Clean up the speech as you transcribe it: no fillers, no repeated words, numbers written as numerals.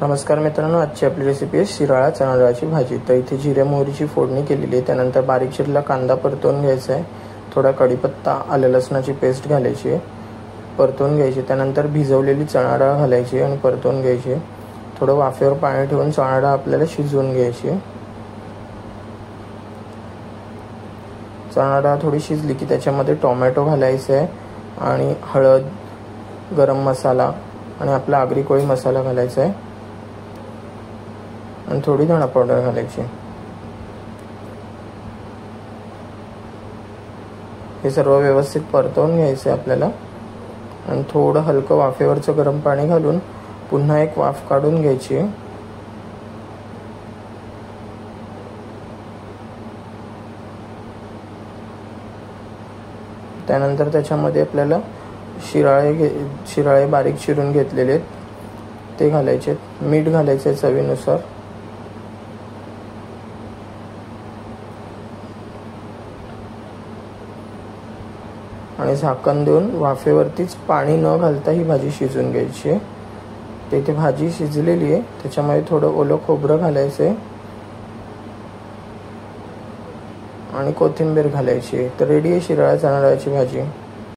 नमस्कार मित्रांनो, आजची आपली रेसिपी आहे शिराळा चणा डाळची भाजी। तर इथे जिरे मोहरीची फोडणी केलेली आहे। त्यानंतर बारीक चिरलेला कांदा परतून घ्यायचा आहे, थोडा कढीपत्ता, आलं लसणाची पेस्ट घालायची आहे, परतून घ्यायची। त्यानंतर भिजवलेली चणा डाळ घालायची आणि परतून घ्यायची। थोडं वाफेवर पाणी ठेवून चणा डाळ आपल्याला शिजवून घ्यायची। चणा डाळ थोडी शिजली की त्याच्यामध्ये टोमॅटो घालायचा आहे आणि हळद, गरम मसाला आणि आपला आगरी कोळी मसाला घालायचा आहे आणि थोडी धणा पावडर घालायची। हे सर्व व्यवस्थित परतवून घ्यायचे आपल्याला आणि थोडं हलकं वाफेवरचं गरम पाणी घालून पुन्हा एक वाफ काढून घ्यायची। त्यानंतर त्याच्यामध्ये आपल्याला शिराळे बारीक चिरून घेतलेले आहेत ते घालायचे, मीठ घालायचे चवीनुसार आणि झाकण देऊन वाफेवरतीच पाणी न घालता ही भाजी शिजवून घ्यायची। तिथे भाजी शिजलेली आहे, त्याच्यामध्ये थोडं ओलं खोबरं घालायचं आणि कोथिंबीर घालायची। तर रेडी आहे शिराळा चणा डाळची भाजी।